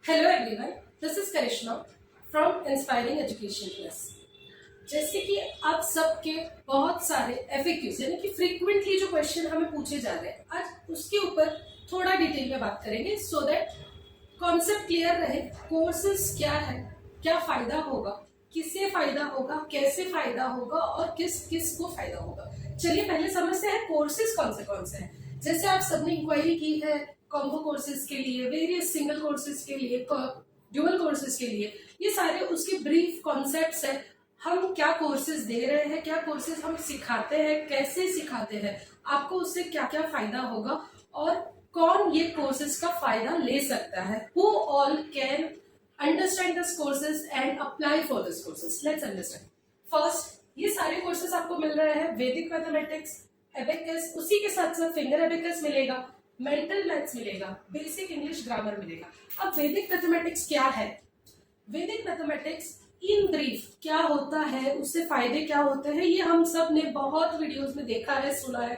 Hello everyone, this is Karishma from inspiring education plus. जैसे कि आप सबके बहुत सारे एफएक्यूज यानी कि फ्रीक्वेंटली जो क्वेश्चन हमें पूछे जा रहे हैं, आज उसके ऊपर थोड़ा डिटेल में बात करेंगे सो दैट कॉन्सेप्ट क्लियर रहे। कोर्सेज क्या है, क्या फायदा होगा, किससे फायदा होगा, कैसे फायदा होगा और किस किस को फायदा होगा। चलिए पहले समझते हैं कोर्सेज कौन से हैं। जैसे आप सबने इंक्वायरी की है कॉम्बो कोर्सेज के लिए, वेरियस सिंगल कोर्सेज के लिए, ड्यूअल कोर्सेज के लिए, ये सारे उसके ब्रीफ कॉन्सेप्ट्स है। हम क्या कोर्सेज दे रहे हैं, क्या कोर्सेज हम सिखाते हैं, कैसे सिखाते हैं, आपको उससे क्या क्या फायदा होगा और कौन ये कोर्सेज का फायदा ले सकता है। Who all can understand this courses and apply for this courses. Let's understand first. ये सारे कोर्सेज आपको मिल रहे हैं वैदिक मैथमेटिक्स, एबेकस, उसी के साथ साथ फिंगर एबेकस मिलेगा, मेंटल मैथ्स मिलेगा, बेसिक इंग्लिश ग्रामर मिलेगा। अब वैदिक मैथमेटिक्स क्या है? वैदिक मैथमेटिक्स इन ब्रीफ क्या होता है, उससे फायदे क्या होते हैं, ये हम सब ने बहुत वीडियोस में देखा है, सुना है।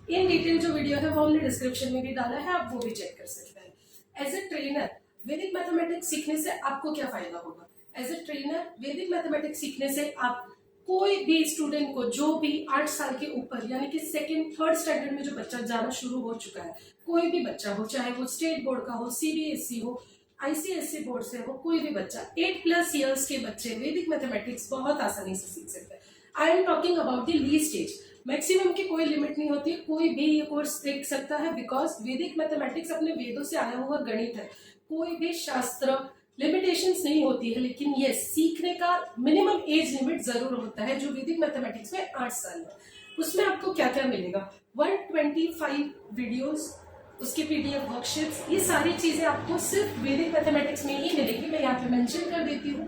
इन डिटेल जो वीडियो है वो हमने डिस्क्रिप्शन में भी डाला है, आप वो भी चेक कर सकते हैं। एज ए ट्रेनर वैदिक मैथमेटिक्स सीखने से आपको क्या फायदा होगा? एज ए ट्रेनर वैदिक मैथमेटिक्स सीखने से आप कोई भी स्टूडेंट को, जो भी 8 साल के ऊपर यानी कि सेकंड थर्ड स्टैंडर्ड में जो बच्चा जाना शुरू हो चुका है, कोई भी बच्चा हो, चाहे वो स्टेट बोर्ड का हो, सीबीएसई हो, आईसीएसई बोर्ड से हो, कोई भी बच्चा 8+ ईयर्स के बच्चे वैदिक मैथमेटिक्स बहुत आसानी से सीख सकते हैं। I am talking about the least age. Maximum की कोई लिमिट नहीं होती है, कोई भी ये कोर्स सीख सकता है बिकॉज वैदिक मैथमेटिक्स अपने वेदों से आया हुआ गणित है। कोई भी शास्त्र लिमिटेशंस नहीं होती है, लेकिन ये सीखने का मिनिमम एज लिमिट जरूर होता है जो वैदिक मैथमेटिक्स में 8 साल है। उसमें आपको क्या क्या मिलेगा? 125 वीडियोस, उसके पीडीएफ वर्कशीट्स, ये सारी चीजें आपको सिर्फ वैदिक मैथमेटिक्स में ही मिलेगी। मैं यहाँ पे मेंशन कर देती हूँ,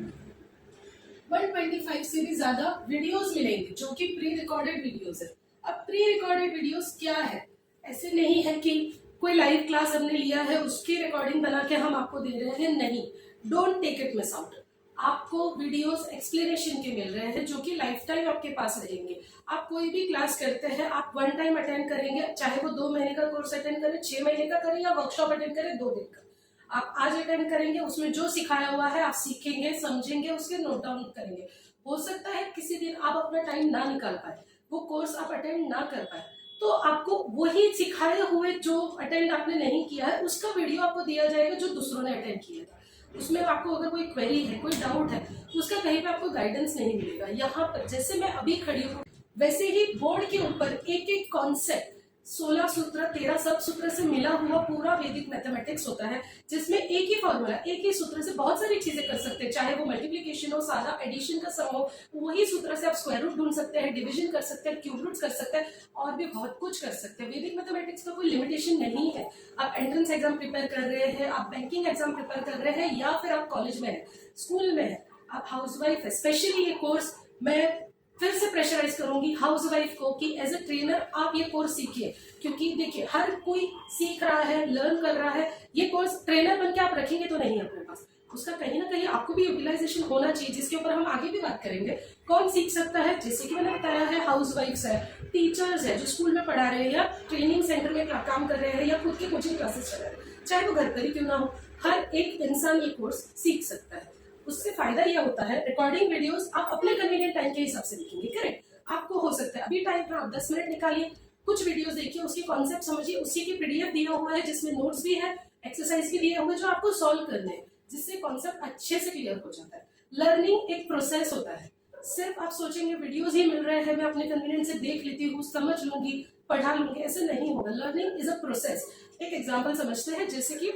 125 से भी ज्यादा वीडियोस मिलेंगे जो कि प्री रिकॉर्डेड वीडियोस है। अब प्री रिकॉर्डेड वीडियोस क्या है? ऐसे नहीं है कि कोई लाइव क्लास हमने लिया है उसकी रिकॉर्डिंग बना के हम आपको दे रहे हैं, नहीं। Don't take it miss out. आपको वीडियोस एक्सप्लेनेशन के मिल रहे हैं जो कि लाइफ टाइम आपके पास रहेंगे। आप कोई भी क्लास करते हैं, आप वन टाइम अटेंड करेंगे, चाहे वो 2 महीने का कोर्स अटेंड करें, 6 महीने का करें या वर्कशॉप अटेंड करें 2 दिन का। आप आज अटेंड करेंगे, उसमें जो सिखाया हुआ है आप सीखेंगे, समझेंगे, उसके नोट डाउन करेंगे। हो सकता है किसी दिन आप अपना टाइम ना निकाल पाए, वो कोर्स आप अटेंड ना कर पाए, तो आपको वही सिखाए हुए जो अटेंड आपने नहीं किया है उसका वीडियो आपको दिया जाएगा जो दूसरों ने अटेंड किया था। उसमें आपको अगर कोई क्वेरी है, कोई डाउट है, उसका कहीं पे आपको गाइडेंस नहीं मिलेगा। यहाँ पर जैसे मैं अभी खड़ी हूँ वैसे ही बोर्ड के ऊपर एक एक कॉन्सेप्ट 16 सूत्र 13 सब सूत्र से मिला हुआ पूरा वैदिक मैथमेटिक्स होता है, जिसमें एक ही फॉर्मूला, एक ही सूत्र से बहुत सारी चीजें कर सकते हैं। चाहे वो मल्टीप्लीकेशन हो, सादा एडिशन का सम हो, वही सूत्र से आप स्क्वायर रूट ढूंढ सकते हैं, डिवीजन कर सकते हैं, क्यूब रूट कर सकते हैं और भी बहुत कुछ कर सकते हैं। वैदिक मैथमेटिक्स का कोई लिमिटेशन नहीं है। आप एंट्रेंस एग्जाम प्रिपेयर कर रहे हैं, आप बैंकिंग एग्जाम प्रिपेयर कर रहे हैं, या फिर आप कॉलेज में है, स्कूल में है, आप हाउसवाइफ है, स्पेशली ये कोर्स मैं फिर से प्रेशराइज करूंगी हाउसवाइफ को कि एज ए ट्रेनर आप ये कोर्स सीखिए। क्योंकि देखिए हर कोई सीख रहा है, लर्न कर रहा है। ये कोर्स ट्रेनर बन के आप रखेंगे तो नहीं अपने पास, उसका कहीं ना कहीं आपको भी यूटिलाइजेशन होना चाहिए, जिसके ऊपर हम आगे भी बात करेंगे। कौन सीख सकता है? जैसे कि मैंने बताया है, हाउसवाइफ्स है, टीचर्स है जो स्कूल में पढ़ा रहे हैं या ट्रेनिंग सेंटर में काम कर रहे हैं या खुद के कोचिंग क्लासेस चला रहे हैं, चाहे वो घर पर ही क्यों ना हो, हर एक इंसान ये कोर्स सीख सकता है। उससे फायदा यह होता है, रिकॉर्डिंग वीडियोस आप अपने कन्वीनियंट टाइम के हिसाब से देखेंगे। करेक्ट, आपको हो सकता है अभी टाइम पर आप 10 मिनट निकालिए, कुछ वीडियोस देखिए, उसके कॉन्सेप्ट समझिए, उसी की पीडीएफ दिया हुआ है जिसमें नोट्स भी है, एक्सरसाइज भी दिए हुए जो आपको सॉल्व करने हैं, जिससे कॉन्सेप्ट अच्छे से क्लियर हो जाता है। लर्निंग एक प्रोसेस होता है। सिर्फ आप सोचेंगे वीडियोस ही मिल रहे हैं, मैं अपने कन्वीनियंट से देख लेती हूँ, समझ लूंगी, पढ़ा लूंगी, ऐसे नहीं होगा। Learning is a process. एक एग्जाम्पल समझते हैं, जैसे कि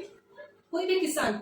कोई भी किसान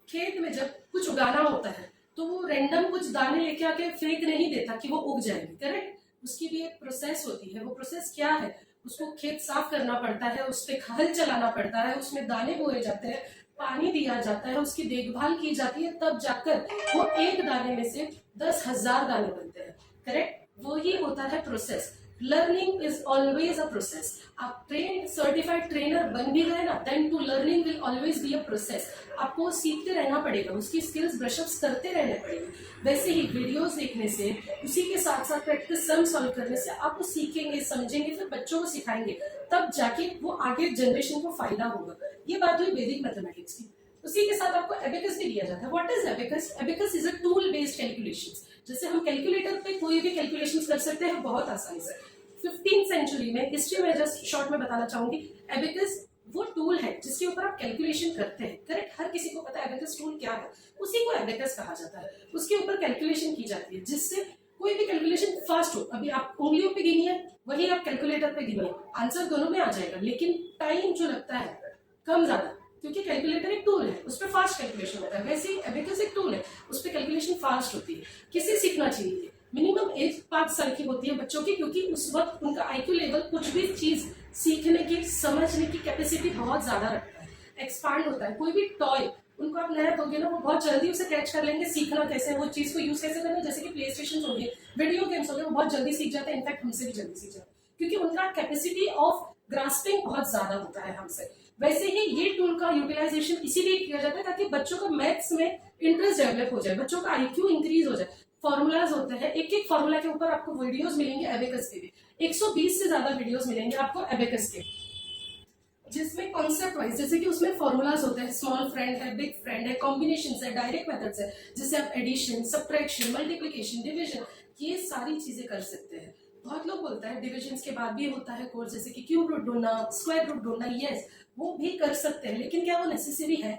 खेत में जब कुछ उगाना होता है तो वो रैंडम कुछ दाने लेके आके फेंक नहीं देता कि वो उग जाएंगे। करेक्ट, उसकी भी एक प्रोसेस होती है। वो प्रोसेस क्या है? उसको खेत साफ करना पड़ता है, उस पर हल चलाना पड़ता है, उसमें दाने बोए जाते हैं, पानी दिया जाता है, उसकी देखभाल की जाती है, तब जाकर वो एक दाने में से 10,000 दाने बनते हैं। करेक्ट, वो ही होता है process. Learning is always a process. आप ट्रेन सर्टिफाइड ट्रेनर बन भी गए ना, then to learning will always be a process. आपको सीखते रहना पड़ेगा, उसकी स्किल्स ब्रशअप्स करते रहने पड़ेंगे। वैसे ही वीडियोस देखने से, उसी के साथ साथ प्रैक्टिस सम सॉल्व करने से आप वो सीखेंगे, समझेंगे, फिर बच्चों को सिखाएंगे, तब जाके वो आगे जनरेशन को फायदा होगा। ये बात हुई वैदिक मैथमेटिक्स की। उसी के साथ आपको एबेकस भी दिया जाता है। What is abacus? Abacus is a tool based calculations. जैसे हम कैलकुलेटर पे कोई भी कैलकुलेशंस कर सकते हैं बहुत आसानी से। 15th सेंचुरी में, हिस्ट्री में जस्ट शॉर्ट में बताना चाहूंगी, एबेकस वो टूल है जिसके ऊपर आप कैलकुलेशन करते हैं। करेक्ट, हर किसी को पता है एबेकस टूल क्या है, उसी को एबेकस कहा जाता है। उसके ऊपर कैलकुलेशन की जाती है जिससे कोई भी कैलकुलेशन फास्ट हो। अभी आप उंगलियों पे गिनी है, वही आप कैलकुलेटर पे गिनी है, आंसर दोनों में आ जाएगा, लेकिन टाइम जो लगता है कम ज्यादा, क्योंकि कैलकुलेटर एक टूल है, उस पर फास्ट कैलकुलेशन होता है। वैसे ही एबेकस एक टूल है, उस पर कैलकुलेशन फास्ट होती है। किसे सीखना चाहिए? मिनिमम एज 5 साल की होती है बच्चों की, क्योंकि उस वक्त उनका आईक्यू लेवल कुछ भी चीज सीखने की, समझने की कैपेसिटी बहुत ज्यादा रखता है, एक्सपांड होता है। कोई भी टॉय उनको आप नया दोगे ना, वो बहुत जल्दी उसे कैच कर लेंगे, सीखना कैसे है, वो चीज को यूज कैसे करना है। जैसे कि प्ले स्टेशन हो गए, वीडियो गेम्स हो गए, वो बहुत जल्दी सीख जाते हैं, इनफैक्ट हमसे भी जल्दी सीख जाते हैं, क्योंकि उनका कैपेसिटी ऑफ ग्रास्पिंग बहुत ज्यादा होता है हमसे। वैसे ही ये टूल का यूटिलाइजेशन इसीलिए किया जाता है ताकि बच्चों का मैथ्स में इंटरेस्ट डेवलप हो जाए, बच्चों का आईक्यू इंक्रीज हो जाए। फॉर्मूलाज होते हैं, एक एक फॉर्मूला के ऊपर आपको वीडियोस मिलेंगे एबेकस के भी, 120 से ज्यादा वीडियोस मिलेंगे आपको एबेकस के, जिसमें कॉन्सेप्ट वाइज, जैसे कि उसमें फॉर्मूलाज होते हैं, स्मॉल फ्रेंड है, बिग फ्रेंड है, कॉम्बिनेशन है, डायरेक्ट मेथड्स है, जिससे आप एडिशन, सब्ट्रैक्शन, मल्टीप्लिकेशन, डिविजन, ये सारी चीजें कर सकते हैं। बहुत लोग बोलते हैं डिविजन के बाद भी होता है कोर्स, जैसे कि क्यूब रूट ढूंढना, स्क्वायर रूट ढूंढना, यस वो भी कर सकते हैं, लेकिन क्या वो नेसेसरी है?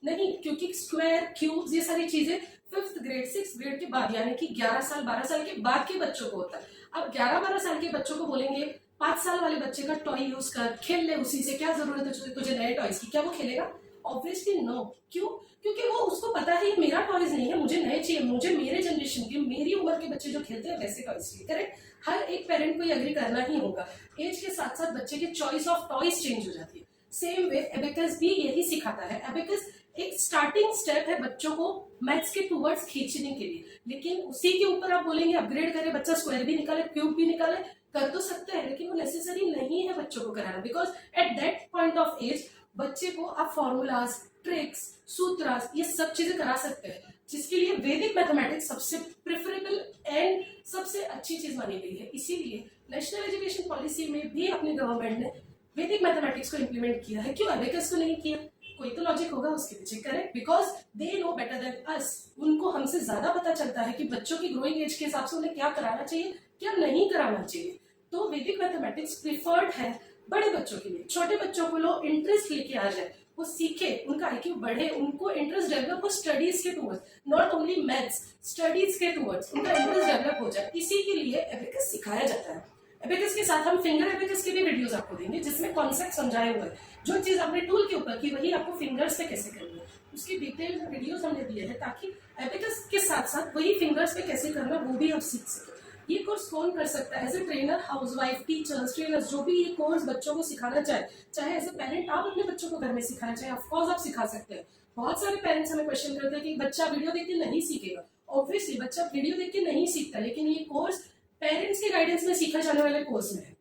नहीं, क्योंकि स्क्वायर, क्यूब्स, ये सारी चीजें 5th ग्रेड 6th ग्रेड के बाद, यानी कि 11 साल 12 साल के बाद के बच्चों को होता है। अब 11-12 साल के बच्चों को बोलेंगे 5 साल वाले बच्चे का टॉय यूज कर, खेल ले उसी से, क्या जरूरत है तुझे नए टॉयज की? क्या वो खेलेगा? Obviously no. क्यों? क्योंकि वो उसको पता है मेरा टॉयज नहीं है, मुझे नए चाहिए, मुझे मेरे जनरेशन के, मेरी उम्र के बच्चे जो खेलते हैं वैसे टॉयज चाहिए। करेक्ट, हर एक पेरेंट को ये एग्री करना ही होगा। एज के साथ साथ बच्चे की चॉइस ऑफ टॉयज चेंज हो जाती है। सेम वे एबेकस भी यही सिखाता है। एबेकस एक स्टार्टिंग स्टेप है बच्चों को मैथ्स के टूवर्ड्स खींचने के लिए, लेकिन उसी के ऊपर आप बोलेंगे अपग्रेड करे, बच्चा स्क्वायर भी निकाले, क्यूब भी निकाले, कर तो सकते हैं, लेकिन वो नेसेसरी नहीं है बच्चों को कराना, because at that point of age बच्चे को आप फॉर्मूलाज, ट्रिक्स, सूत्रास, ये सब चीजें करा सकते हैं, जिसके लिए वैदिक मैथमेटिक्स सबसे प्रेफरेबल एंड सबसे अच्छी चीज मानी गई है। इसीलिए नेशनल एजुकेशन पॉलिसी में भी अपनी गवर्नमेंट ने वैदिक मैथमेटिक्स को इंप्लीमेंट किया है। क्यों एबेकस को नहीं किया? कोई तो लॉजिक होगा उसके पीछे। Correct, because they know better than us. उनको हमसे ज्यादा पता चलता है कि बच्चों की ग्रोइंग एज के हिसाब से उन्हें क्या कराना चाहिए, क्या नहीं कराना चाहिए। तो वैदिक मैथमेटिक्स प्रिफर्ड है बड़े बच्चों के लिए। छोटे बच्चों को लो इंटरेस्ट लेके आ जाए, वो सीखे, उनका आईक्यू बढ़े, उनको इंटरेस्ट डेवलप हो स्टडीज के towards, not only maths, studies के टूवर्ड्स उनका इंटरेस्ट डेवलप हो जाए, इसी के लिए एबेकस सिखाया जाता है। एबेकस के साथ हम फिंगर एबेकस के भी वीडियोस आपको देंगे, जिसमें कॉन्सेप्ट समझाए हुए हैं। जो चीज आपने टूल के ऊपर की, वही आपको फिंगर्स पे कैसे करनी है, उसकी डिटेल वीडियोस हमने दिए हैं, ताकि एबेकस के साथ साथ वही फिंगर्स पे कैसे करना वो भी हम सीख सकें। ये कोर्स कौन कर सकता है? As a trainer, housewife, teachers, trainers, जो भी ये कोर्स बच्चों को सिखाना चाहे, चाहे एज ए पेरेंट आप अपने बच्चों को घर में सिखाना चाहे, ऑफकोर्स आप सिखा सकते हैं। बहुत सारे पेरेंट्स हमें क्वेश्चन करते हैं कि बच्चा वीडियो देख के नहीं सीखेगा। ऑब्वियसली बच्चा वीडियो देख के नहीं सीखता, लेकिन ये कोर्स पेरेंट्स के गाइडेंस में सीखा जाने वाले कोर्स में है।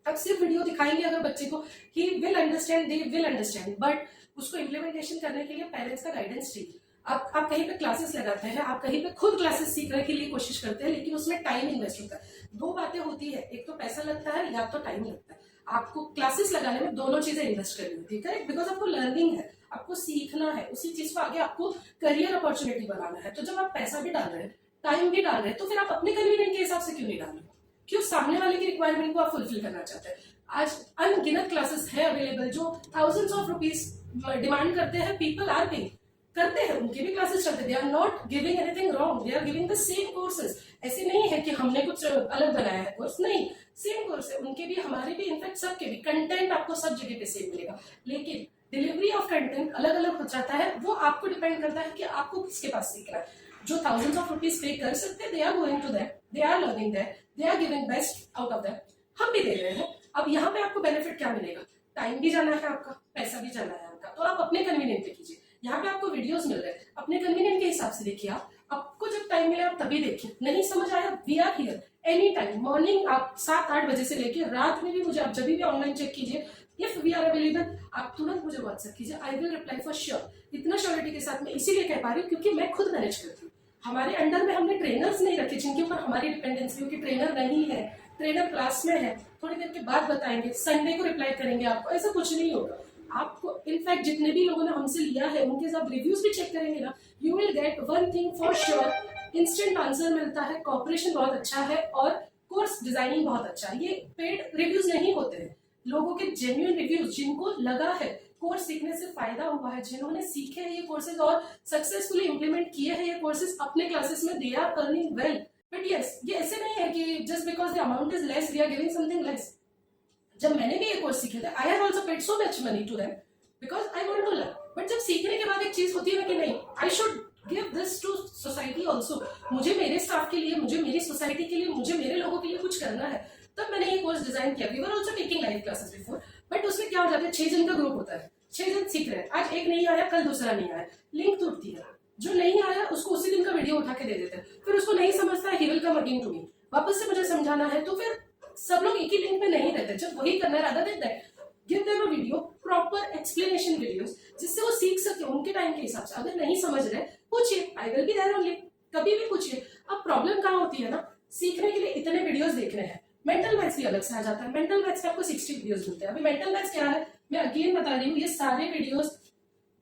अब सिर्फ वीडियो दिखाएंगे अगर बच्चे को, he will understand, they will understand, but उसको इम्प्लीमेंटेशन करने के लिए पेरेंट्स का गाइडेंस चाहिए। आप कहीं पे क्लासेस लगाते हैं, आप कहीं पे खुद क्लासेस सीखने के लिए कोशिश करते हैं, लेकिन उसमें टाइम इन्वेस्ट होता है। दो बातें होती है, एक तो पैसा लगता है या तो टाइम लगता है। आपको क्लासेस लगाने में दोनों चीजें इन्वेस्ट करनी होती है। करेक्ट, बिकॉज आपको लर्निंग है, आपको सीखना है, उसी चीज को आगे आपको करियर अपॉर्चुनिटी बनाना है। तो जब आप पैसा भी डाल रहे हैं, टाइम भी डाल रहे हैं, तो फिर आप अपने कन्वीनियंट के हिसाब से क्यों नहीं डाल रहे? क्यों सामने वाले की रिक्वायरमेंट को आप फुलफिल करना चाहते हैं? आज अनगिनत क्लासेस है अवेलेबल जो थाउजेंड्स ऑफ रुपीज डिमांड करते हैं, पीपल आर पेइंग, करते हैं, उनके भी क्लासेस चलते हैं। They are not giving anything wrong, they are giving the same courses. ऐसे नहीं है कि हमने कुछ अलग बनाया है कोर्स, नहीं, सेम कोर्स है, उनके भी हमारे भी, इनफैक्ट सबके भी कंटेंट आपको सब जगह पे सेम मिलेगा, लेकिन डिलीवरी ऑफ कंटेंट अलग अलग हो जाता है। वो आपको डिपेंड करता है कि आपको किसके पास सीखना है। जो थाउजेंड्स ऑफ रुपीज पे कर सकते हैं, they are going to that, they are learning that, they are giving best out of that, हम भी दे रहे हैं। अब यहाँ पे आपको बेनिफिट क्या मिलेगा? टाइम भी जाना है आपका, पैसा भी जाना है आपका, तो आप अपने कन्वीनियंट पे कीजिए। यहाँ पे आपको वीडियोस मिल रहे हैं, अपने कन्वीनियंट के हिसाब से देखिए। आपको जब टाइम मिले आप तभी देखिए, नहीं समझ आया, we are here any time. Morning आप 7-8 बजे से लेके रात में भी मुझे आप जब भी ऑनलाइन चेक कीजिए, इफ वी आर अवेलेबल, आप तुरंत मुझे व्हाट्सएप कीजिए, I will reply for sure. इतना श्योरिटी के साथ मैं इसीलिए कह पा रही हूँ क्योंकि मैं खुद मैनेज करती हूँ। हमारे अंडर में हमने ट्रेनर्स नहीं रखे जिनके ऊपर हमारी डिपेंडेंसी हो कि ट्रेनर नहीं है, ट्रेनर क्लास में है, थोड़ी देर के बाद बताएंगे, संडे को रिप्लाई करेंगे आपको, ऐसा कुछ नहीं होगा। आपको इनफैक्ट जितने भी लोगों ने हमसे लिया है उनके साथ रिव्यूज भी चेक करेंगे ना, you will get one thing for sure, instant answer मिलता है, कॉपरेशन बहुत अच्छा है और कोर्स डिजाइनिंग बहुत अच्छा है। ये पेड रिव्यूज नहीं होते हैं, लोगों के जेन्युइन रिव्यूज, जिनको लगा है कोर्स सीखने से फायदा हुआ है, जिन्होंने सीखे हैं ये कोर्सेज और सक्सेसफुली इंप्लीमेंट किए हैं ये कोर्सेज अपने क्लासेस में, they are earning well. But yes, ये ऐसे नहीं है कि just because the amount is less we are giving something less. जब मैंने भी ये कोर्स सीखे थे, I have also paid so much money to them because I want to learn. But जब सीखने के बाद एक चीज होती है ना कि नहीं, I should give this to society also, मुझे मेरे स्टाफ के लिए, मुझे मेरी सोसाइटी के लिए, मुझे मेरे लोगों के लिए कुछ करना है, तब मैंने ये कोर्स डिजाइन किया। We were also taking live classes before, but उसमें क्या हो जाता है, 6 जन का ग्रुप होता है, 6 जन सीख रहे हैं, आज एक नहीं आया कल दूसरा नहीं आया, लिंक टूटती है, जो नहीं आया उसको उसी दिन का वीडियो उठा के दे देते हैं, फिर उसको नहीं समझता है, he will come again to me, वापस से मुझे समझाना है, तो फिर सब लोग एक ही लिंक में नहीं रहते। जब वही करना है, rather than that give them a video, proper explanation videos, जिससे वो सीख सके उनके टाइम के हिसाब से। अगर नहीं समझ रहे पूछिए, I will be there only, कभी भी पूछिए। अब प्रॉब्लम कहाँ होती है ना, सीखने के लिए इतने वीडियोस देखने हैं, मेंटल मैथ्स भी अलग से आ जाता है, मेंटल मैथ्स के आपको 60 वीडियोस मिलते हैं। अभी मेंटल मैथ्स क्या है, मैं अगेन बता रही हूँ, ये सारे वीडियोस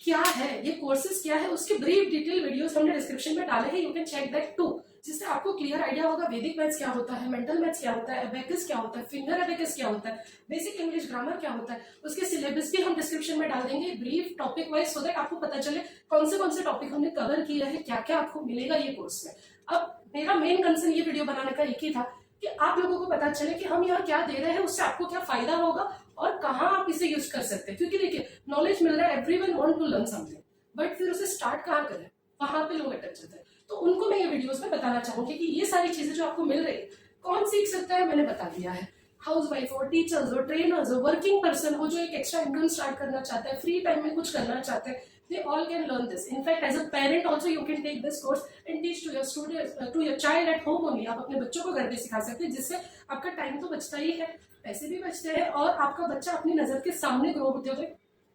क्या है, ये कोर्सेज क्या है, उसके ब्रीफ डिटेल वीडियोस हमने डिस्क्रिप्शन में डाले हैं, you can check that too, जिससे आपको क्लियर आइडिया होगा वैदिक मैथ्स क्या होता है, मेंटल मैथ्स क्या होता है, एबेकस क्या होता है, फिंगर एबेकस क्या होता है, बेसिक इंग्लिश ग्रामर क्या होता है, उसके सिलेबस भी हम डिस्क्रिप्शन में डाल देंगे brief topic wise, so that आपको पता चले कौन से टॉपिक हमने कवर किया है, क्या क्या आपको मिलेगा ये कोर्स में। अब मेरा मेन कंसर्न ये वीडियो बनाने का एक ही था कि आप लोगों को पता चले कि हम यहाँ क्या दे रहे हैं, उससे आपको क्या फायदा होगा और कहाँ आप इसे यूज कर सकते हैं। क्योंकि देखिए, नॉलेज मिल रहा है, everyone want to learn something, but फिर उसे स्टार्ट कहाँ करें, वहां पे लोग अटक जाते हैं। तो उनको मैं ये वीडियोस में बताना चाहूंगी कि ये सारी चीजें जो आपको मिल रही है, कौन सीख सकता है, मैंने बता दिया है। हाउस वाइफ हो, टीचर्स हो, ट्रेनर्स हो, वर्किंग पर्सन हो, जो एक एक्स्ट्रा इनकम स्टार्ट करना चाहता है, फ्री टाइम में कुछ करना चाहते हैं, they all can learn this. In fact, as a parent also you can take this course and teach to your students, to your child at home only. आप अपने बच्चों को घर पे सिखा सकते हैं, जिससे आपका टाइम तो बचता ही है, पैसे भी बचते हैं और आपका बच्चा अपनी नजर के सामने ग्रो होते हुए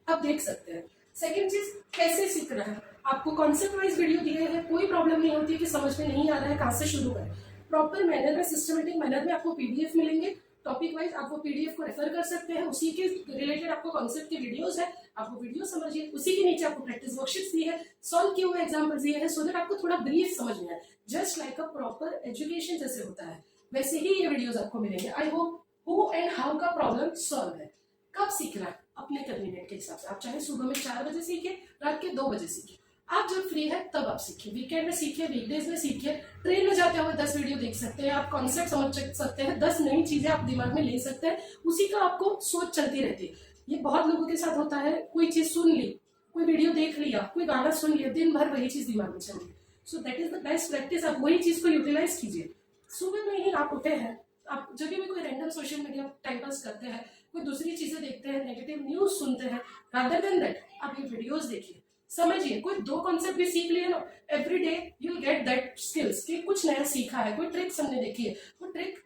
आप देख सकते हैं। सेकेंड चीज, कैसे सीख रहा है, आपको कॉन्सेप्ट वाइज वीडियो दिए हैं, कोई प्रॉब्लम नहीं होती है कि समझ में नहीं आ रहा है कहाँ से शुरू करें। प्रॉपर मैनर में, सिस्टमेटिक मैनर में आपको पीडीएफ मिलेंगे, टॉपिक वाइज आप वो पीडीएफ को रेफर कर सकते हैं, उसी के रिलेटेड आपको कॉन्सेप्ट के वीडियोस है, आप वो वीडियो समझिए, उसी के नीचे आपको प्रैक्टिस वर्कशीट्स दी है, सॉल्व किए हुए एग्जांपल्स दिए हैं, सो दैट आपको थोड़ा ब्रीफ समझ में आए। Just like a proper education जैसे होता है वैसे ही ये वीडियोस आपको मिलेंगे। I hope who and how का प्रॉब्लम सॉल्व है। कब सीखना है, अपने कन्वीनियंट के हिसाब से, आप चाहे सुबह में 4 बजे सीखिए, रात के 2 बजे सीखिए, आप जब फ्री है तब आप सीखिए, वीकेंड में सीखिए, वीकडेज में सीखिए, ट्रेन में जाते हुए 10 वीडियो देख सकते हैं, आप कॉन्सेप्ट समझ सकते हैं, 10 नई चीजें आप दिमाग में ले सकते हैं, उसी का आपको सोच चलती रहती है। ये बहुत लोगों के साथ होता है, कोई चीज सुन ली, कोई वीडियो देख लिया, कोई गाना सुन लिया, दिन भर वही चीज दिमाग में चल रही है। So that is the best practice, आप वही चीज को यूटिलाइज कीजिए। सुबह में ही आप उठे हैं, आप जब भी कोई random social media time pass करते हैं, कोई दूसरी चीजें देखते हैं, नेगेटिव न्यूज सुनते हैं, रादर देन दैट आप ये वीडियोस देखिए, समझिए, कोई 2 कॉन्सेप्ट भी सीख लिए ना, every day you will get that skills कि कुछ नया सीखा है, कोई ट्रिक्स हमने देखी है, वो ट्रिक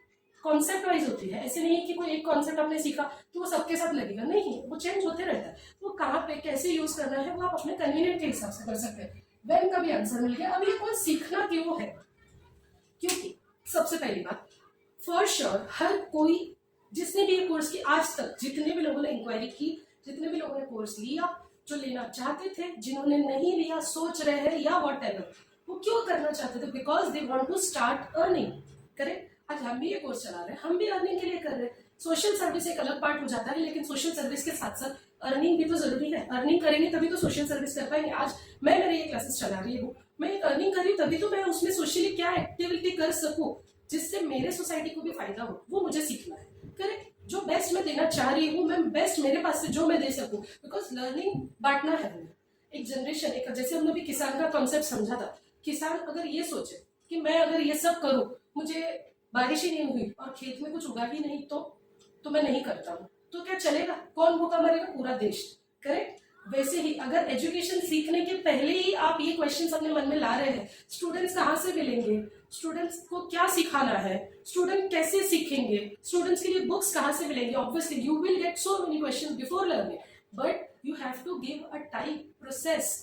कॉन्सेप्ट वाइज होती है, ऐसे नहीं कि कोई एक कॉन्सेप्ट आपने सीखा तो वो सबके साथ लगेगा, नहीं, वो चेंज होते रहता है। वो कहाँ पे कैसे यूज करना है वो आप अपने कन्वीनियंट के हिसाब से कर सकते हैं। वेन का भी आंसर मिल गया। अब ये कोई सीखना क्यों है, क्योंकि सबसे पहली बात, फॉर श्योर हर कोई जिसने भी ये कोर्स की, आज तक जितने भी लोगों ने इंक्वायरी की, जितने भी लोगों ने कोर्स लिया, जो लेना चाहते थे, जिन्होंने नहीं लिया, सोच रहे हैं या व्हाटएवर, वो क्यों करना चाहते थे, because they want to start earning. Correct, आज हम भी ये कोर्स चला रहे हैं, हम भी अर्निंग के लिए कर रहे हैं। सोशल सर्विस एक अलग पार्ट हो जाता है, लेकिन सोशल सर्विस के साथ साथ अर्निंग भी तो जरूरी है। अर्निंग करेंगे तभी तो सोशल सर्विस कर पाएंगे। आज मैं मेरी ये क्लासेस चला रही हूँ, मैं एक अर्निंग कर रही हूँ, तभी तो मैं उसमें सोशली क्या एक्टिविटी कर सकूँ जिससे मेरे सोसाइटी को भी फायदा हो, वो मुझे सीखना है। करेक्ट, जो बेस्ट मैं देना चाह रही हूँ, मैं बेस्ट मेरे पास से जो मैं दे सकूँ, बिकॉज लर्निंग बांटना है हमें। एक जनरेशन, एक जैसे हमने भी किसान का कॉन्सेप्ट समझा था, किसान अगर ये सोचे कि मैं अगर ये सब करूँ, मुझे बारिश ही नहीं हुई और खेत में कुछ उगा ही नहीं, तो मैं नहीं करता हूँ, तो क्या चलेगा, कौन भूखा मरेगा, पूरा देश। करेक्ट, वैसे ही अगर एजुकेशन सीखने के पहले ही आप ये क्वेश्चंस अपने मन में ला रहे हैं, स्टूडेंट्स कहाँ से मिलेंगे, स्टूडेंट्स को क्या सिखाना है, स्टूडेंट कैसे सीखेंगे, स्टूडेंट्स के लिए बुक्स कहाँ से मिलेंगे, obviously you will get so many questions before learning, but you have to give a time process.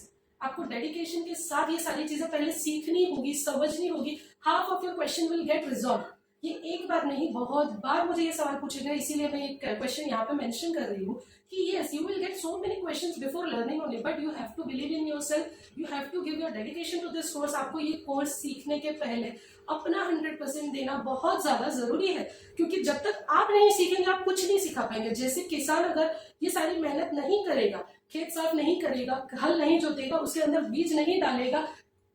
आपको डेडिकेशन के साथ ये सारी चीजें पहले सीखनी होगी, समझनी होगी, half of your question will get resolve. ये एक बार नहीं, बहुत बार मुझे ये सवाल पूछे गए, इसीलिए मैं एक क्वेश्चन यहाँ पे मेंशन कर रही हूँ कि yes you will get so many questions before learning only, but you have to believe in yourself, you have to give your dedication to this course. आपको ये कोर्स सीखने के पहले अपना 100% देना बहुत ज्यादा जरूरी है, क्योंकि जब तक आप नहीं सीखेंगे आप कुछ नहीं सिखा पाएंगे। जैसे किसान अगर ये सारी मेहनत नहीं करेगा, खेत साफ नहीं करेगा, हल नहीं जोतेगा, उसके अंदर बीज नहीं डालेगा,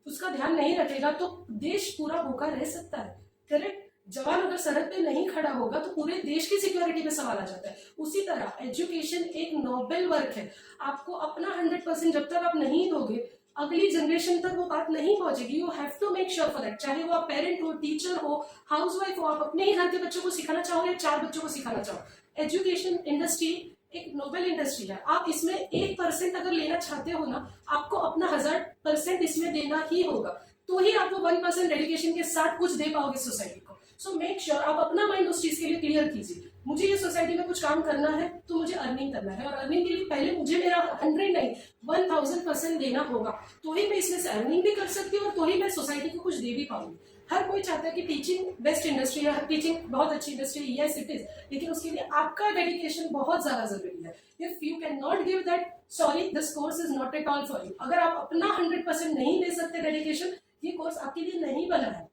उसका ध्यान नहीं रखेगा, तो देश पूरा भूखा रह सकता है। करेक्ट? जवान अगर सड़क पे नहीं खड़ा होगा तो पूरे देश की सिक्योरिटी पे सवाल आ जाता है। उसी तरह एजुकेशन एक नोबेल वर्क है। आपको अपना 100% जब तक आप नहीं दोगे, अगली जनरेशन तक वो बात नहीं पहुंचेगी। You have to make sure for that, चाहे वो आप पेरेंट हो, टीचर हो, हाउसवाइफ हो, आप अपने ही घर के बच्चों को सिखाना चाहो या 4 बच्चों को सिखाना चाहो। एजुकेशन इंडस्ट्री एक नोबेल इंडस्ट्री है। आप इसमें 1% अगर लेना चाहते हो ना, आपको अपना 1000% इसमें देना ही होगा, तो ही आप वो 1% डेडिकेशन के साथ कुछ दे पाओगे सोसाइटी को। सो मेक श्योर आप अपना माइंड उस चीज के लिए क्लियर कीजिए। मुझे ये सोसाइटी में कुछ काम करना है तो मुझे अर्निंग करना है, और अर्निंग के लिए पहले मुझे मेरा 100 नहीं 1000% देना होगा, तो ही मैं इसमें से अर्निंग भी कर सकती हूँ और तो ही मैं सोसाइटी को कुछ दे भी पाऊंगी। हर कोई चाहता है कि टीचिंग बेस्ट इंडस्ट्री है, टीचिंग बहुत अच्छी इंडस्ट्री है, यस इट इज, लेकिन उसके लिए आपका डेडिकेशन बहुत ज्यादा जरूरी है। If you can not give that, sorry, this course is not at all for you. अगर आप अपना 100% नहीं दे सकते डेडिकेशन, ये कोर्स आपके लिए नहीं बना है।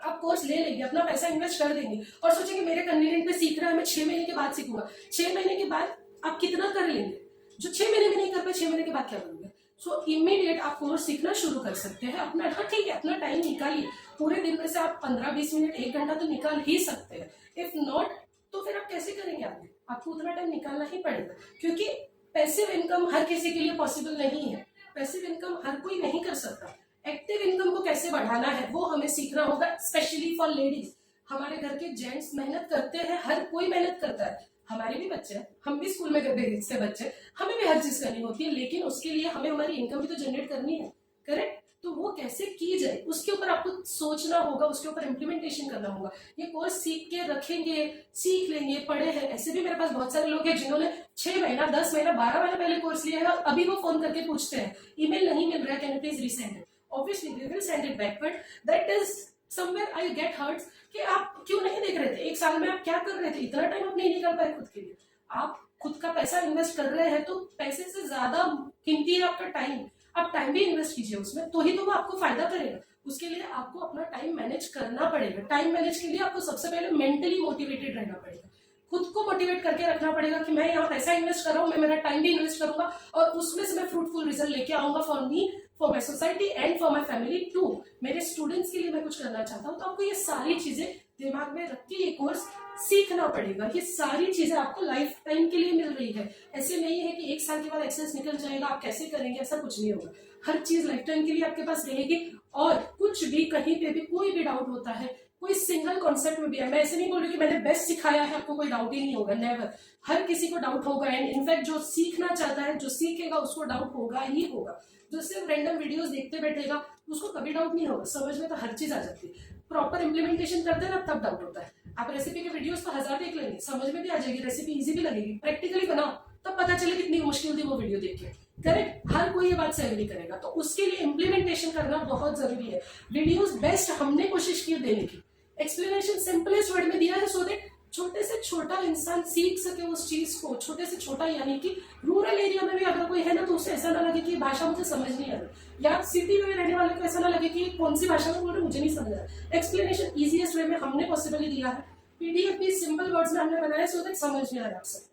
आप कोर्स ले लेंगे, अपना पैसा इन्वेस्ट कर देंगे और सोचेंगे मेरे कन्वीनियंट पे सीख रहा है, मैं 6 महीने के बाद सीखूंगा। 6 महीने के बाद आप कितना कर लेंगे? जो 6 महीने में नहीं कर पाए, 6 महीने के बाद क्या करोगे? सो इमीडिएट आप कोर्स सीखना शुरू कर सकते हैं। अपना, हाँ ठीक है, अपना टाइम निकालिए, पूरे दिन में से आप 15-20 मिनट 1 घंटा तो निकाल ही सकते हैं। इफ नॉट, तो फिर आप कैसे करेंगे आगे? आपको उतना टाइम निकालना ही पड़ेगा, क्योंकि पैसिव इनकम हर किसी के लिए पॉसिबल नहीं है। पैसिव इनकम हर कोई नहीं कर सकता। एक्टिव इनकम को कैसे बढ़ाना है वो हमें सीखना होगा, स्पेशली फॉर लेडीज। हमारे घर के जेंट्स मेहनत करते हैं, हर कोई मेहनत करता है, हमारे भी बच्चे हैं, हम भी स्कूल में भेजते बच्चे, हमें भी हर चीज करनी होती है, लेकिन उसके लिए हमें हमारी इनकम भी तो जनरेट करनी है। करेक्ट? तो वो कैसे की जाए उसके ऊपर आपको सोचना होगा, उसके ऊपर इम्प्लीमेंटेशन करना होगा। ये कोर्स सीख के रखेंगे, सीख लेंगे, पढ़े हैं, ऐसे भी मेरे पास बहुत सारे लोग हैं जिन्होंने 6 महीना, 10 महीना, 12 महीना पहले कोर्स लिया है और अभी वो फोन करके पूछते हैं ईमेल नहीं मिल रहा है, can you please resend it. Obviously we will send it back, but that is somewhere I get hurts कि आप क्यों नहीं देख रहे थे? 1 साल में आप क्या कर रहे थे? इतना टाइम आप नहीं निकाल पाए खुद के लिए। आप खुद का पैसा इन्वेस्ट कर रहे हैं तो पैसे से ज्यादा कीमती है आपका टाइम। आप टाइम भी इन्वेस्ट कीजिए उसमें, तो ही तो वो आपको फायदा करेगा। उसके लिए आपको अपना टाइम मैनेज करना पड़ेगा। टाइम मैनेज के लिए आपको सबसे पहले मेंटली मोटिवेटेड रहना पड़ेगा, खुद को मोटिवेट करके रखना पड़ेगा कि मैं यहाँ पैसा इन्वेस्ट कर रहा हूँ, मैं मेरा टाइम भी इन्वेस्ट करूंगा और उसमें से मैं फ्रूटफुल रिजल्ट लेके आऊंगा for me, for my society and for my family too. मेरे स्टूडेंट्स के लिए मैं कुछ करना चाहता हूँ। तो आपको ये सारी चीजें दिमाग में रख के ये कोर्स सीखना पड़ेगा। ये सारी चीजें आपको लाइफ टाइम के लिए मिल रही है। ऐसे नहीं है कि 1 साल के बाद एक्सेस निकल जाएगा, आप कैसे करेंगे, ऐसा कुछ नहीं होगा। हर चीज लाइफ टाइम के लिए आपके पास रहेगी। और कुछ भी, कहीं पे भी कोई भी डाउट होता है, कोई सिंगल कॉन्सेप्ट में भी है, मैं ऐसे नहीं बोल रही कि मैंने बेस्ट सिखाया है आपको कोई डाउट ही नहीं होगा, नेवर। हर किसी को डाउट होगा, एंड इनफैक्ट जो सीखना चाहता है, जो सीखेगा, उसको डाउट होगा ही होगा। जो सिर्फ रैंडम वीडियोस देखते बैठेगा उसको कभी डाउट नहीं होगा। समझ में तो हर चीज आ जाती है, प्रॉपर इंप्लीमेंटेशन करते हैं ना तब डाउट होता है। आप रेसिपी के वीडियोस तो 1000 देख लेंगे, समझ में भी आ जाएगी, रेसिपी इजी भी लगेगी, प्रैक्टिकली बनाओ तब पता चले कितनी मुश्किल थी वो वीडियो देख के। करेक्ट? हर कोई ये बात से एग्री करेगा। तो उसके लिए इंप्लीमेंटेशन करना बहुत जरूरी है। वीडियोस बेस्ट हमने कोशिश की देने की, एक्सप्लेनेशन सिंपलेस्ट वर्ड में दिया है सो दैट छोटे से छोटा इंसान सीख सके उस चीज को। छोटे से छोटा यानी कि रूरल एरिया में भी अगर कोई है ना, तो उसे ऐसा ना लगे कि भाषा मुझे समझ नहीं आ रही, या सिटी में रहने वाले को ऐसा ना लगे कि कौन सी भाषा में बोल रहे मुझे नहीं समझ आ रहा। एक्सप्लेनेशन इजीएस्ट वे में हमने पॉसिबली दिया है। पीडीएफ भी सिंपल वर्ड्स में हमने बनाया सो दैट समझ में आ रहा आपसे।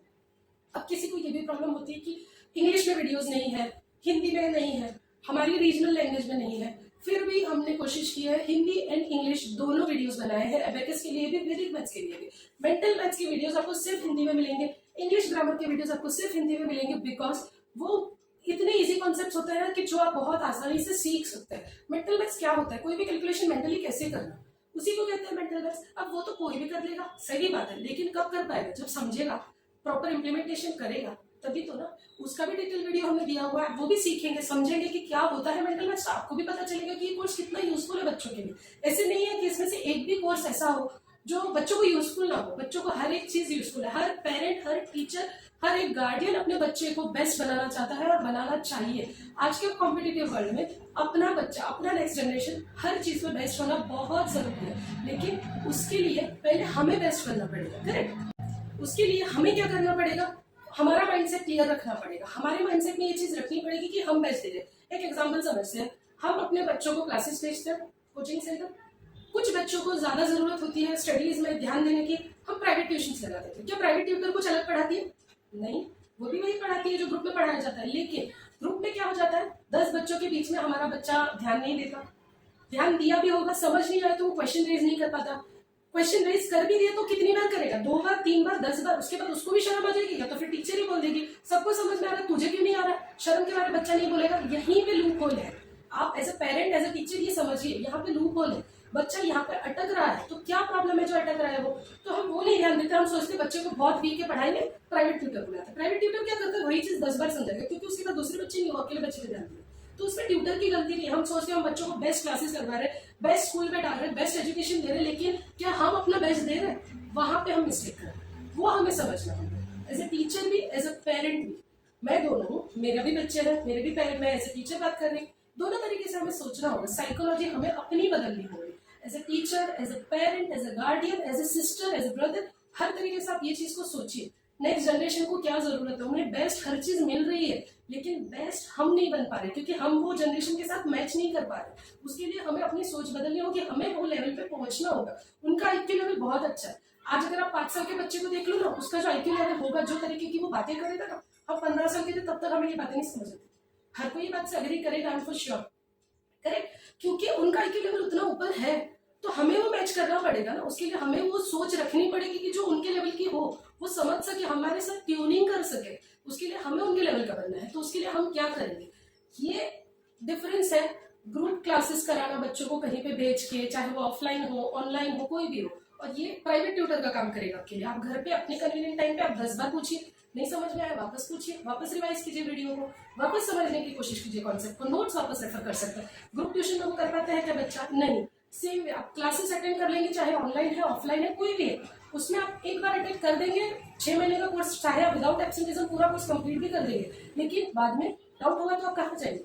अब किसी को ये भी प्रॉब्लम होती है कि इंग्लिश में वीडियोज नहीं है, हिंदी में नहीं है, हमारी रीजनल लैंग्वेज में नहीं है, फिर भी हमने कोशिश की है हिंदी एंड इंग्लिश दोनों वीडियोस बनाए हैं। एबेकस के लिए भी, वैदिक मैथ्स के लिए भी। मेंटल मैथ्स की वीडियोस आपको सिर्फ हिंदी में मिलेंगे, इंग्लिश ग्रामर के वीडियोस आपको सिर्फ हिंदी में मिलेंगे, बिकॉज वो इतने इजी कॉन्सेप्ट्स होते हैं कि जो आप बहुत आसानी से सीख सकते हैं। मेंटल मैथ्स क्या होता है? कोई भी कैलकुलेशन मेंटली कैसे करना, उसी को कहते हैं मेंटल मैथ्स। अब वो तो कोई भी कर लेगा, सही बात है, लेकिन कब कर पाएगा? जब समझेगा, प्रॉपर इंप्लीमेंटेशन करेगा तभी तो ना। उसका भी डिटेल वीडियो हमने दिया हुआ है, वो भी सीखेंगे, समझेंगे कि क्या होता है मेंटल मैथ्स। आपको भी पता चलेगा कि ये कोर्स कितना यूजफुल है बच्चों के लिए। ऐसे नहीं है कि इसमें से एक भी कोर्स ऐसा हो जो बच्चों को यूजफुल ना हो। बच्चों को हर एक चीज यूजफुल है। हर पेरेंट, हर टीचर, हर एक गार्डियन अपने बच्चे को बेस्ट बनाना चाहता है और बनाना चाहिए। आज के कॉम्पिटिटिव वर्ल्ड में अपना बच्चा, अपना नेक्स्ट जनरेशन हर चीज में बेस्ट होना बहुत जरूरी है, लेकिन उसके लिए पहले हमें बेस्ट बनना पड़ेगा। करेक्ट। उसके लिए हमें क्या करना पड़ेगा, हमारा माइंडसेट क्लियर रखना पड़ेगा। हमारे माइंडसेट में ये चीज रखनी पड़ेगी कि हम बेस्ट दे रहे हैं। एक एग्जांपल समझते हैं, हम अपने बच्चों को क्लासेस भेजते हैं, कोचिंग सेंटर। कुछ बच्चों को ज्यादा जरूरत होती है स्टडीज में ध्यान देने की, हम प्राइवेट ट्यूशन लगा देते हैं। क्या प्राइवेट ट्यूटर कुछ अलग पढ़ाती है? नहीं, वो भी वही पढ़ाती है जो ग्रुप में पढ़ाया जाता है। लेकिन ग्रुप में क्या हो जाता है, 10 बच्चों के बीच में हमारा बच्चा ध्यान नहीं देता। ध्यान दिया भी होगा, समझ नहीं आया तो वो क्वेश्चन रेज नहीं कर पाता। क्वेश्चन रेज कर भी दिया तो कितनी बार करेगा, 2 बार, 3 बार, 10 बार। उसके बाद उसको भी शर्म आ जाएगी, या तो फिर टीचर ही बोल देगी सबको समझ में आ रहा है, तुझे क्यों नहीं आ रहा है। शर्म के बारे में बच्चा नहीं बोलेगा। यहीं पे लूप होल है। आप as a parent, as a teacher ये समझिए, यहाँ पे लूप होल है। बच्चा यहाँ पे अटक रहा है, तो क्या प्रॉब्लम है जो अटक रहा है वो, तो हम वो नहीं ध्यान देते। हम सोचते बच्चे को बहुत वीक है पढ़ाई में, प्राइवेट ट्यूटर बुलाते हैं। प्राइवेट ट्यूटर क्या करता है, वही चीज 10 बार समझाएगा, क्योंकि उसके बाद दूसरे बच्चे नहीं, वो अकेले बच्चे पे ध्यान देंगे। तो उसमें ट्यूटर की गलती नहीं। हम सोचते हैं हम बच्चों को बेस्ट क्लासेस लगवा रहे हैं, बेस्ट स्कूल में डाल रहे हैं, बेस्ट एजुकेशन दे रहे हैं, लेकिन क्या हम अपना बेस्ट दे रहे हैं? वहां पे हम मिस्टेक कर रहे हैं। वो हमें समझना होगा, एज ए टीचर भी, एज ए पेरेंट भी। मैं दोनों हूँ, मेरा भी बच्चे है, मेरे भी पेरेंट, मैं एज ए टीचर बात कर रही हूँ। दोनों तरीके से हमें सोचना होगा। साइकोलॉजी हमें अपनी बदलनी होगी, as a teacher, as a parent, as a guardian, as a sister, as a brother. हर तरीके से आप ये चीज को सोचिए। नेक्स्ट जनरेशन को क्या जरूरत है, उन्हें बेस्ट हर चीज मिल रही है, लेकिन बेस्ट हम नहीं बन पा रहे, क्योंकि हम वो जनरेशन के साथ मैच नहीं कर पा रहे। उसके लिए हमें अपनी सोच बदलनी होगी, हमें वो लेवल पे पहुंचना होगा। उनका आईक्यू लेवल बहुत अच्छा है। आज अगर आप 5 साल के बच्चे को देख लो ना, उसका जो आईक्यू लेवल होगा, जो तरीके की वो बातें करेगा ना, हम 15 साल के थे तब तक हमें ये बातें नहीं समझ आती। हर कोई ये बात से अग्री करेगा, I am for sure. Correct, क्योंकि उनका आईक्यू लेवल उतना ऊपर है, तो हमें वो मैच करना पड़ेगा ना। उसके लिए हमें वो सोच रखनी पड़ेगी कि जो उनके लेवल की हो, वो समझ सके, हमारे साथ ट्यूनिंग कर सके। उसके लिए हमें उनके लेवल का बनना है। तो उसके लिए हम क्या करेंगे, ये डिफरेंस है। ग्रुप क्लासेस कराना बच्चों को कहीं पे भेज के, चाहे वो ऑफलाइन हो, ऑनलाइन हो, कोई भी हो, और ये प्राइवेट ट्यूटर का काम करेगा आपके लिए। आप घर पे अपने कन्वीनियंट टाइम पे आप 10 बार पूछिए, नहीं समझ में आया वापस पूछिए, वापस रिवाइज कीजिए वीडियो को, वापस समझने की कोशिश कीजिए कॉन्सेप्ट को, नोट्स वापस रेफर कर सकते हैं। ग्रुप ट्यूशन में वो कर पाता है क्या बच्चा? नहीं। सेम आप क्लासेस अटेंड कर लेंगे, चाहे ऑनलाइन है, ऑफलाइन है, कोई भी है, उसमें आप एक बार अटेंड कर देंगे, 6 महीने का कोर्स, चाहे आप विदाउट एब्सेंटिज्म पूरा कोर्स कंप्लीट भी कर देंगे, लेकिन बाद में डाउट होगा तो आप कहाँ जाएंगे?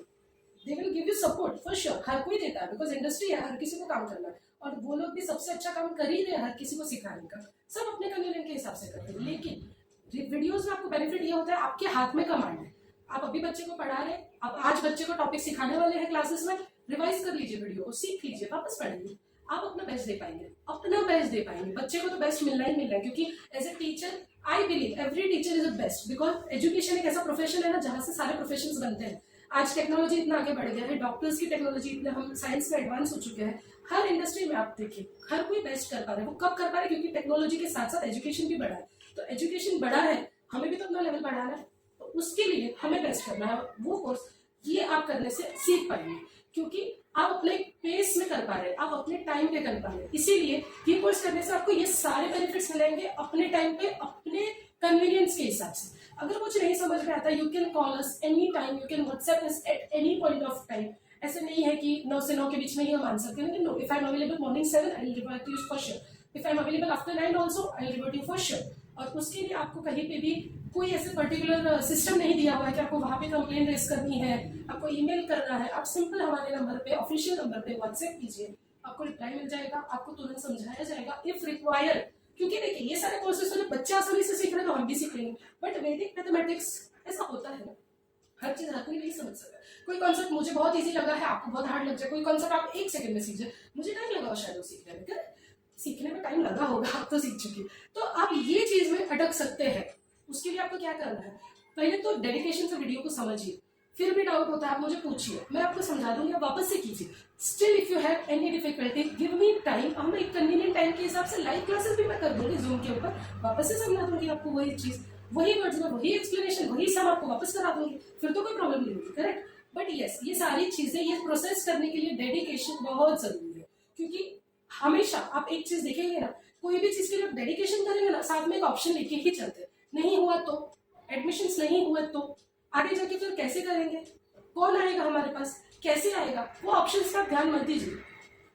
They will give you support for sure. हर कोई देता है, बिकॉज इंडस्ट्री है, हर किसी को काम करना है, और वो लोग भी सबसे अच्छा काम कर ही रहे हैं हर किसी को सिखाने का। सब अपने कन्वीनियंट के हिसाब से करते हैं, लेकिन वीडियोस में आपको बेनिफिट ये होता है, आपके हाथ में कमांड है। आप अभी बच्चे को पढ़ा रहे हैं, आप आज बच्चे को टॉपिक सिखाने वाले हैं क्लासेस में, रिवाइज कर लीजिए वीडियो को, सीख लीजिए, वापस पढ़िए। आप अपना बेस्ट दे पाएंगे, अपना बेस्ट दे पाएंगे। बच्चे को तो बेस्ट मिलना ही मिलना है, क्योंकि as a teacher I believe every teacher is a best, because education एक ऐसा प्रोफेशन है ना जहां से सारे प्रोफेशंस बनते हैं। आज टेक्नोलॉजी इतना आगे बढ़ गया है, डॉक्टर्स की टेक्नोलॉजी इतने, हम साइंस में एडवांस हो चुके हैं। हर इंडस्ट्री में आप देखिए, हर कोई बेस्ट कर पा रहा है। वो कब कर पा रहा है? क्योंकि टेक्नोलॉजी के साथ साथ एजुकेशन भी बढ़ा है। तो एजुकेशन बढ़ा है, हमें भी तो अपना लेवल बढ़ाना है, तो उसके लिए हमें बेस्ट करना है। वो कोर्स ये आप करने से सीख पाएंगे, क्योंकि आप अपने पेस में कर पा रहे हैं, आप अपने टाइम पे कर पा रहे हैं। इसीलिए ये कोर्स करने से आपको ये सारे बेनिफिट्स मिलेंगे, अपने टाइम पे, अपने कन्वीनियंस के हिसाब से। अगर कुछ नहीं समझ में आता, you can call us any time, you can WhatsApp us at any point of time. ऐसे नहीं है कि 9 से 9 के बीच में ही हम आंसर करेंगे। No, if I am available morning 7 I will revert you for sure. If I am available after 9 also I will revert you for sure. और उसके लिए आपको कहीं पे भी कोई ऐसे पर्टिकुलर सिस्टम नहीं दिया हुआ है कि आपको वहां पे कंप्लेन रेज करनी है, आपको ईमेल करना है। आप सिंपल हमारे नंबर पे, ऑफिशियल नंबर पे व्हाट्सएप कीजिए, आपको रिप्लाई मिल जाएगा, आपको तुरंत समझाया जाएगा इफ रिक्वायर्ड। क्योंकि देखिए, ये सारे कोर्सेस तो बच्चे आसानी से सीख रहे हैं तो हम भी सीख लेंगे, बट वैदिक मैथमेटिक्स ऐसा होता है ना, हर चीज हर कोई नहीं समझ सकता। कोई कॉन्सेप्ट मुझे बहुत इजी लगा है, आपको बहुत हार्ड लग जाए। कोई कॉन्सेप्ट आप 1 सेकंड में सीख जाए, मुझे टाइम लगा शायद वो सीखने में, सीखने में टाइम लगा होगा, आप तो सीख चुकी। तो आप ये चीज में अटक सकते हैं। उसके लिए आपको क्या करना है, पहले तो डेडिकेशन से वीडियो को समझिए, फिर भी डाउट होता है आप मुझे पूछिए, मैं आपको समझा दूंगी, आप वापस से कीजिए। Still if you have any difficulty, give me time, हम एक कन्वीनियंट टाइम के हिसाब से लाइव क्लासेस भी मैं कर दूंगी जूम के ऊपर, वापस से समझा दूंगी आपको वही चीज, वही वर्ड्स में वही एक्सप्लेनेशन, वही सब आपको वापस करा दूंगी, फिर तो कोई प्रॉब्लम नहीं होगी। करेक्ट, बट यस, ये सारी चीजें, ये प्रोसेस करने के लिए डेडिकेशन बहुत जरूरी है। क्योंकि हमेशा आप एक चीज देखेंगे ना, कोई भी चीज के लिए डेडिकेशन करेंगे ना, साथ में एक ऑप्शन लेके ही चलते हैं। नहीं हुआ तो, एडमिशंस नहीं हुए तो आगे जाके फिर कैसे करेंगे, कौन आएगा हमारे पास, कैसे आएगा, वो ऑप्शंस का ध्यान मत दीजिए।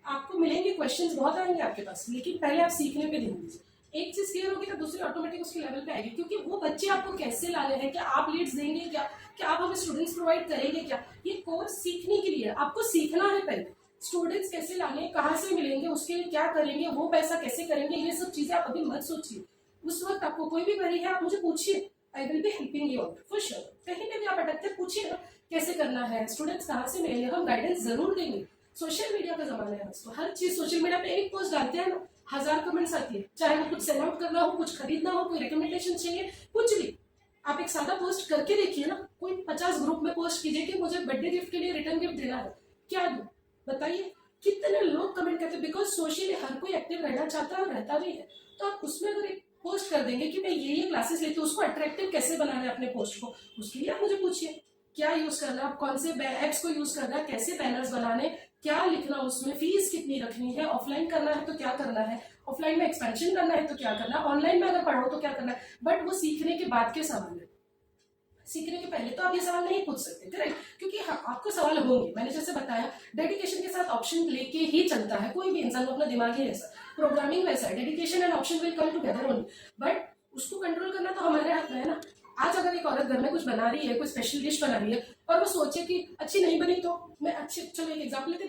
आपको मिलेंगे क्वेश्चंस बहुत आएंगे आपके पास, लेकिन पहले आप सीखने पे ध्यान दीजिए। एक चीज क्लियर होगी तो दूसरी ऑटोमेटिक उसके लेवल पे आएगी, क्योंकि वो बच्चे आपको कैसे लाने हैं, क्या आप लीड्स देंगे, क्या आप हमें स्टूडेंट्स प्रोवाइड करेंगे, क्या ये कोर्स सीखने के लिए आपको सीखना है। पहले स्टूडेंट्स कैसे लाने, कहाँ से मिलेंगे, उसके लिए क्या करेंगे, वो पैसा कैसे करेंगे, ये सब चीजें आप अभी मत सोचिए। उस वक्त आपको कोई भी क्वेरी है आप मुझे पूछिए, I will be helping you out for sure. कहीं पे भी आप अटकते पूछिए ना कैसे करना है, स्टूडेंट्स कहाँ से मिलेंगे, हम गाइडेंस जरूर देंगे। सोशल मीडिया का जमाना है तो हर चीज सोशल मीडिया पे एक पोस्ट डालते हैं ना 1000 कमेंट्स आती है, चाहे वो कुछ सेल आउट करना हो, कुछ खरीदना हो, कोई रिकमेंडेशन चाहिए, कुछ भी। आप एक सादा पोस्ट करके देखिए ना, कोई 50 ग्रुप में पोस्ट कीजिए कि मुझे बर्थडे गिफ्ट के लिए रिटर्न गिफ्ट देना है, क्या दूं बताइए, कितने लोग कमेंट करते हैं। बिकॉज सोशली हर कोई एक्टिव रहना चाहता है और रहता भी है। तो आप उसमें अगर एक पोस्ट कर देंगे कि मैं ये क्लासेस लेती हूँ, उसको अट्रैक्टिव कैसे बनाना है अपने पोस्ट को, उसके लिए आप मुझे पूछिए क्या यूज करना है, आप कौन से एप्स को यूज करना है, कैसे बैनर्स बनाने, क्या लिखना उसमें, फीस कितनी रखनी है, ऑफलाइन करना है तो क्या करना है, ऑफलाइन में एक्सपेंशन करना है तो क्या करना है, ऑनलाइन में अगर पढ़ो तो क्या करना है। बट वो सीखने के बाद के सवाल है, सीखने के पहले तो आप ये सवाल नहीं पूछ सकते, करेक्ट। क्योंकि हाँ आपको सवाल होंगे, मैंने जैसे बताया डेडिकेशन के साथ ऑप्शन लेके ही चलता है कोई भी इंसान, अपना दिमाग ही ऐसा, प्रोग्रामिंग वैसा है, dedication and option will come together only. But उसको कंट्रोल करना तो हमारे हाथ में है ना। आज अगर एक औरत घर में कुछ बना रही है, कोई स्पेशल डिश बना रही है और वो सोचे कि अच्छी नहीं बनी तो मैं अच्छी, चलो एक एग्जाम्पल लेते,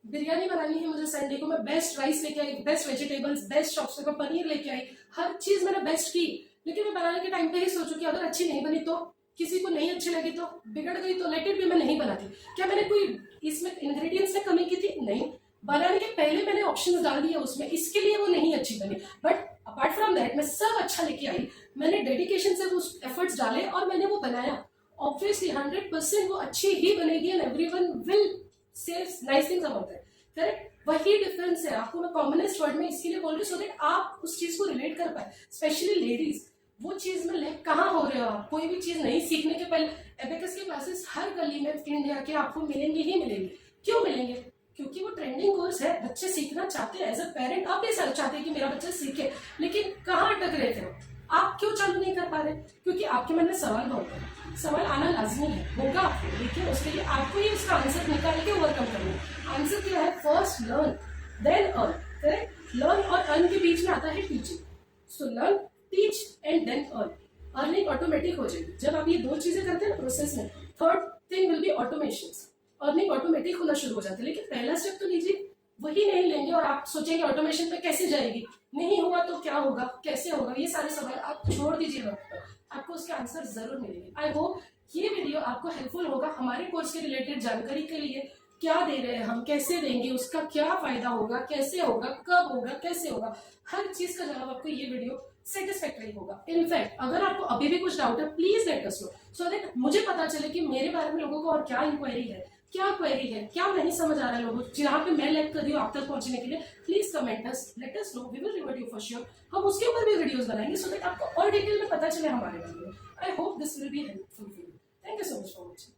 बिरयानी बनानी है मुझे संडे को, मैं बेस्ट राइस लेके आई, बेस्ट वेजिटेबल्स, बेस्ट शॉप्स पे पनीर लेके आई, हर चीज मैंने बेस्ट की, लेकिन मैं बनाने के टाइम पे ही सोचू कि अगर अच्छी नहीं बनी तो, किसी को नहीं अच्छी लगी तो, बिगड़ गई तो, लेट इट बी, मैं नहीं बनाती। क्या मैंने कोई इसमें इंग्रेडिएंट्स में कमी की थी? नहीं, बनाने के पहले मैंने ऑप्शंस डाल दिए उसमें, इसके लिए वो नहीं अच्छी बनी। बट अपार्ट फ्रॉम दैट मैं सब अच्छा लेके आई, मैंने डेडिकेशन से वो एफर्ट्स डाले और मैंने वो बनाया। ऑब्वियसली 100% वो अच्छी ही बनेगी and everyone will say nice things about that, correct. वही डिफरेंस है, आपको मैं कॉमनेस्ट वर्ड में इसके लिए बोल रही हूँ सो दैट आप उस चीज को रिलेट कर पाए, स्पेशली लेडीज। वो चीज में लाइक कहाँ हो रहे हो आप, कोई भी चीज नहीं सीखने के पहले एबेकस के क्लासेस हर गली में इंडिया के आपको मिलेंगे ही मिलेंगे। क्यों मिलेंगे? क्योंकि वो ट्रेंडिंग कोर्स है, बच्चे सीखना चाहते हैं। एज अ पेरेंट आप भी चाहते हैं कि मेरा बच्चा सीखे, लेकिन कहाँ अटक रहे थे आप, क्यों चालू नहीं कर पा रहे? क्योंकि आपके मन में सवाल बहुत है, सवाल आना लाजमी है, होगा आपको, लेकिन उसके लिए आपको ही उसका आंसर निकाल के ओवरकम करना है। आंसर क्या है? First learn then earn, correct. Learn और अर्न के बीच में आता है teaching. So learn, teach and then earn. Earning automatic हो जाएगी जब आप ये दो चीजें करते हैं ना प्रोसेस में। Third thing will be automation. Earning automatic होना शुरू हो जाती है, लेकिन पहला स्टेप तो लीजिए, वही नहीं लेंगे और आप सोचेंगे ऑटोमेशन पे कैसे जाएगी, नहीं हुआ तो क्या होगा, कैसे होगा, ये सारे सवाल आप छोड़ दीजिए वक्त पर, आपको उसके आंसर जरूर मिलेंगे। आई होप ये वीडियो आपको हेल्पफुल होगा हमारे कोर्स के रिलेटेड जानकारी के लिए। क्या दे रहे हैं हम, कैसे देंगे, उसका क्या फायदा होगा, कैसे होगा, कब होगा, कैसे होगा, हर चीज का जवाब आपको ये वीडियो सेटिस्फैक्टरी होगा। इनफैक्ट अगर आपको अभी भी कुछ डाउट है please let us no, so that मुझे पता चले कि मेरे बारे में लोगों को और क्या इंक्वायरी है, क्या क्वेरी है, क्या नहीं समझ आ रहा है लोगों को, जहाँ पे मैं लैग कर रही हूँ आप तक पहुंचने के लिए। Please comment us, let us know, we will revert you for sure. हम उसके ऊपर भी वीडियोस बनाएंगे सो दैट आपको और डिटेल में पता चले हमारे बारे में। I hope this will be helpful for you. Thank you so much for watching.